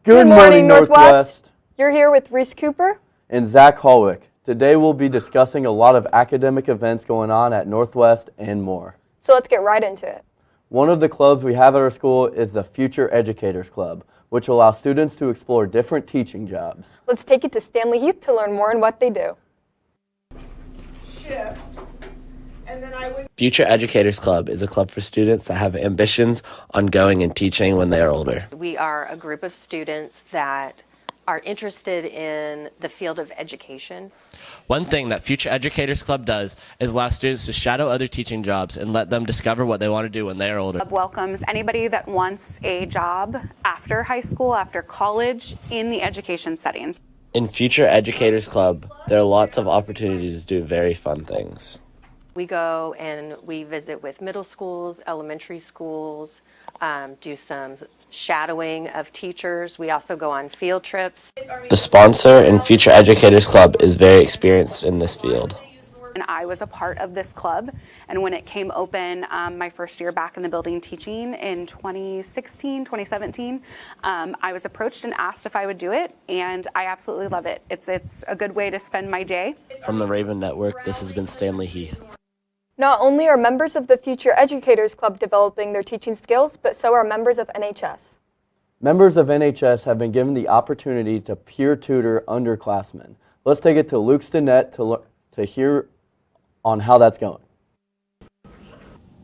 Good morning, Northwest. You're here with Reese Cooper and Zach Holwick. Today we'll be discussing a lot of academic events going on at Northwest and more. So let's get right into it. One of the clubs we have at our school is the Future Educators Club, which allows students to explore different teaching jobs. Let's take it to Stanley Heath to learn more on what they do. Shift. And then Future Educators Club is a club for students that have ambitions on going and teaching when they are older. We are a group of students that are interested in the field of education. One thing that Future Educators Club does is allow students to shadow other teaching jobs and let them discover what they want to do when they are older. Club welcomes anybody that wants a job after high school, after college, in the education settings. In Future Educators Club, there are lots of opportunities to do very fun things. We go and we visit with middle schools, elementary schools, do some shadowing of teachers. We also go on field trips. The sponsor in Future Educators Club is very experienced in this field. And I was a part of this club, and when it came open my first year back in the building teaching in 2017, I was approached and asked if I would do it, and I absolutely love it. It's a good way to spend my day. From the Raven Network, this has been Stanley Heath. Not only are members of the Future Educators Club developing their teaching skills, but so are members of NHS. Members of NHS have been given the opportunity to peer tutor underclassmen. Let's take it to Luke Stinnett to hear on how that's going.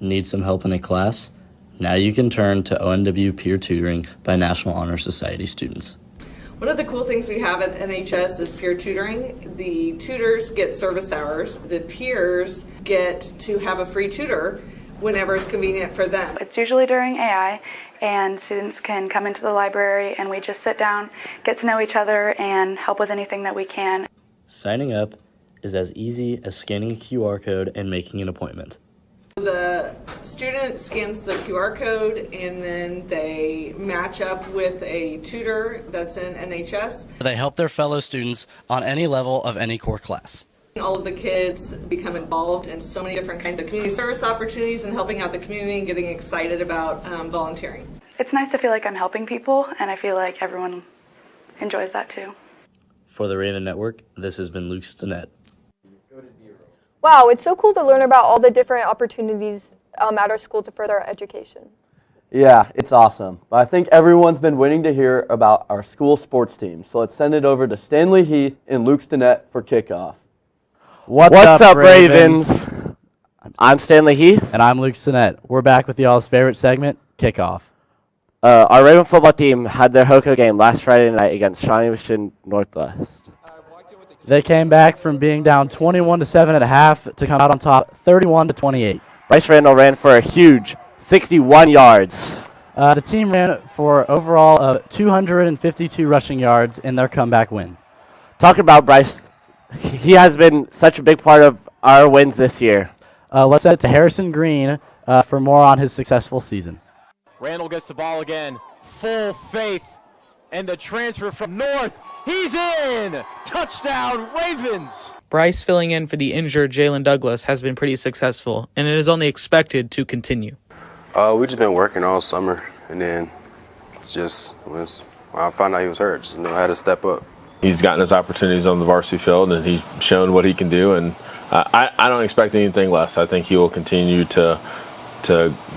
Need some help in a class? Now you can turn to ONW peer tutoring by National Honor Society students. One of the cool things we have at NHS is peer tutoring. The tutors get service hours. The peers get to have a free tutor whenever it's convenient for them. It's usually during AI, and students can come into the library and we just sit down, get to know each other, and help with anything that we can. Signing up is as easy as scanning a QR code and making an appointment. The student scans the QR code and then they match up with a tutor that's in NHS. They help their fellow students on any level of any core class. All of the kids become involved in so many different kinds of community service opportunities and helping out the community and getting excited about volunteering. It's nice to feel like I'm helping people, and I feel like everyone enjoys that too. For the Raven Network, this has been Luke Stinnett. Wow, it's so cool to learn about all the different opportunities at our school to further our education. Yeah, it's awesome. But I think everyone's been waiting to hear about our school sports team. So let's send it over to Stanley Heath and Luke Stinnett for kickoff. What's up, Ravens? I'm Stanley Heath. And I'm Luke Stinnett. We're back with y'all's favorite segment, Kickoff. Our Raven football team had their HOCO game last Friday night against Shawnee Northwest. They came back from being down 21-7 at half to come out on top 31-28. Bryce Randall ran for a huge 61 yards. The team ran for overall of 252 rushing yards in their comeback win. Talking about Bryce, he has been such a big part of our wins this year. Let's send it to Harrison Green for more on his successful season. Randall gets the ball again. Full faith. And the transfer from North. He's in! Touchdown, Ravens! Bryce filling in for the injured Jalen Douglas has been pretty successful, and it is only expected to continue. We've just been working all summer, and then when I found out he was hurt, just know how to step up. He's gotten his opportunities on the varsity field, and he's shown what he can do, and I don't expect anything less. I think he will continue to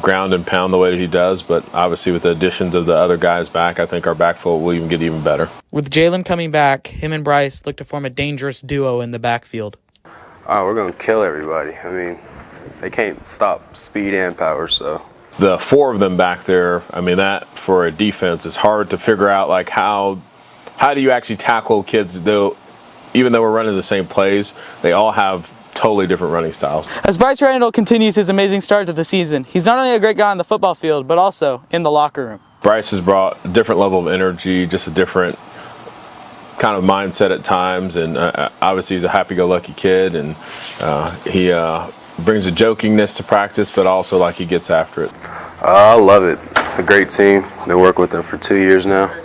ground and pound the way that he does, but obviously with the additions of the other guys back, I think our backfield will get even better. With Jalen coming back, him and Bryce look to form a dangerous duo in the backfield. We're going to kill everybody. I mean, they can't stop speed and power, so. The four of them back there, I mean, that for a defense is hard to figure out, like how do you actually tackle kids, though, even though we're running the same plays, they all have totally different running styles. As Bryce Randall continues his amazing start to the season, he's not only a great guy on the football field, but also in the locker room. Bryce has brought a different level of energy, just a different kind of mindset at times, and obviously he's a happy-go-lucky kid, and he brings a jokingness to practice, but also like he gets after it. I love it. It's a great team. Been working with them for 2 years now.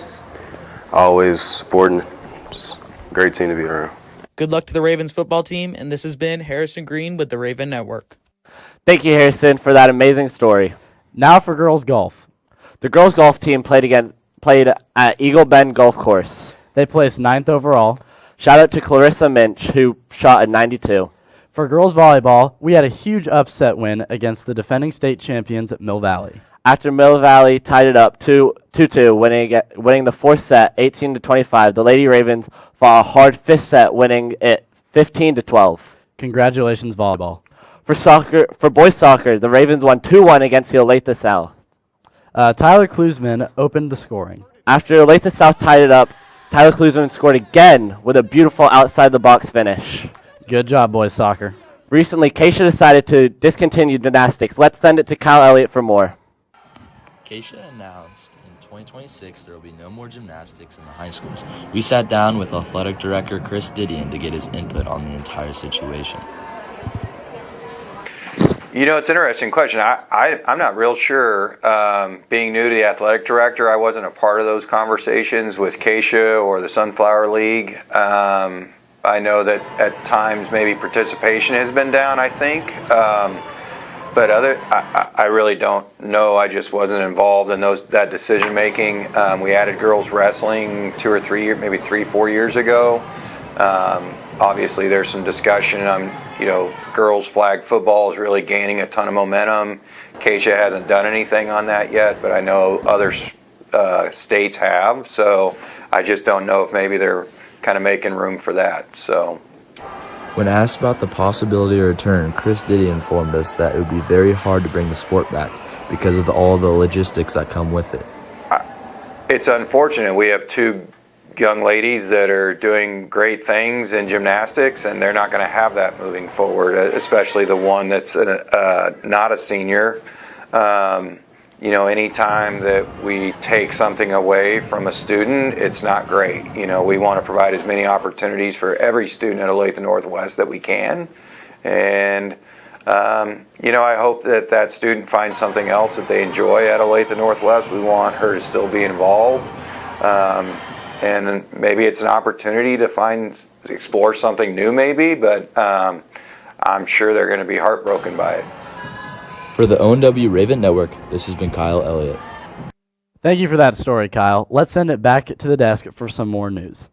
Always supporting. Just a great team to be around. Good luck to the Ravens football team, and this has been Harrison Green with the Raven Network. Thank you, Harrison, for that amazing story. Now for girls golf. The girls golf team played played at Eagle Bend Golf Course. They placed 9th overall. Shout out to Clarissa Minch, who shot a 92. For girls volleyball, we had a huge upset win against the defending state champions at Mill Valley. After Mill Valley tied it up 2-2, winning the fourth set 18-25, the Lady Ravens fought a hard fifth set, winning it 15-12. Congratulations, volleyball. For boys soccer, the Ravens won 2-1 against the Olathe South. Tyler Klusman opened the scoring. After Olathe South tied it up, Tyler Klusman scored again with a beautiful outside-the-box finish. Good job, boys soccer. Recently, Keisha decided to discontinue gymnastics. Let's send it to Kyle Elliott for more. Keisha announced in 2026 there will be no more gymnastics in the high schools. We sat down with athletic director Chris Didion to get his input on the entire situation. You know, it's an interesting question. I'm not real sure. Being new to the athletic director, I wasn't a part of those conversations with Keisha or the Sunflower League. I know that at times maybe participation has been down, I think. But I really don't know. I just wasn't involved in that decision making. We added girls wrestling 2 or 3 years, maybe 3-4 years ago. Obviously, there's some discussion on, girls flag football is really gaining a ton of momentum. Keisha hasn't done anything on that yet, but I know other states have. So I just don't know if maybe they're kind of making room for that. So. When asked about the possibility of return, Chris Didion informed us that it would be very hard to bring the sport back because of all the logistics that come with it. It's unfortunate. We have 2 young ladies that are doing great things in gymnastics, and they're not going to have that moving forward, especially the one that's not a senior. Anytime that we take something away from a student, it's not great. We want to provide as many opportunities for every student at Olathe Northwest that we can. And, I hope that student finds something else that they enjoy at Olathe Northwest. We want her to still be involved. And maybe it's an opportunity to explore something new maybe, but I'm sure they're going to be heartbroken by it. For the ONW Raven Network, this has been Kyle Elliott. Thank you for that story, Kyle. Let's send it back to the desk for some more news.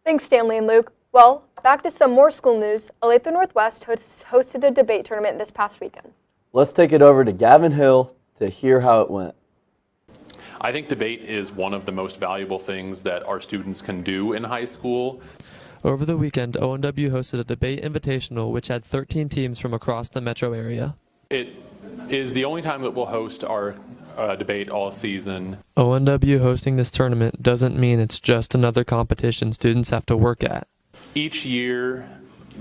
Thanks, Stanley and Luke. Well, back to some more school news. Olathe Northwest hosted a debate tournament this past weekend. Let's take it over to Gavin Hill to hear how it went. I think debate is one of the most valuable things that our students can do in high school. Over the weekend, ONW hosted a debate invitational which had 13 teams from across the metro area. It is the only time that we'll host our debate all season. ONW hosting this tournament doesn't mean it's just another competition students have to work at. Each year,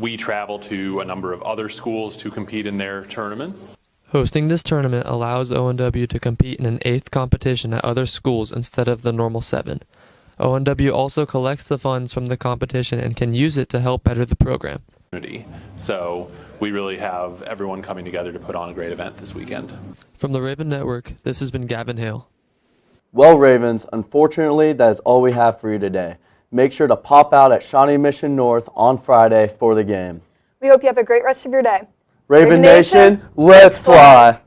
we travel to a number of other schools to compete in their tournaments. Hosting this tournament allows ONW to compete in an 8th competition at other schools instead of the normal 7. ONW also collects the funds from the competition and can use it to help better the program. So we really have everyone coming together to put on a great event this weekend. From the Raven Network, this has been Gavin Hale. Well, Ravens, unfortunately, that is all we have for you today. Make sure to pop out at Shawnee Mission North on Friday for the game. We hope you have a great rest of your day. Raven Nation, let's fly!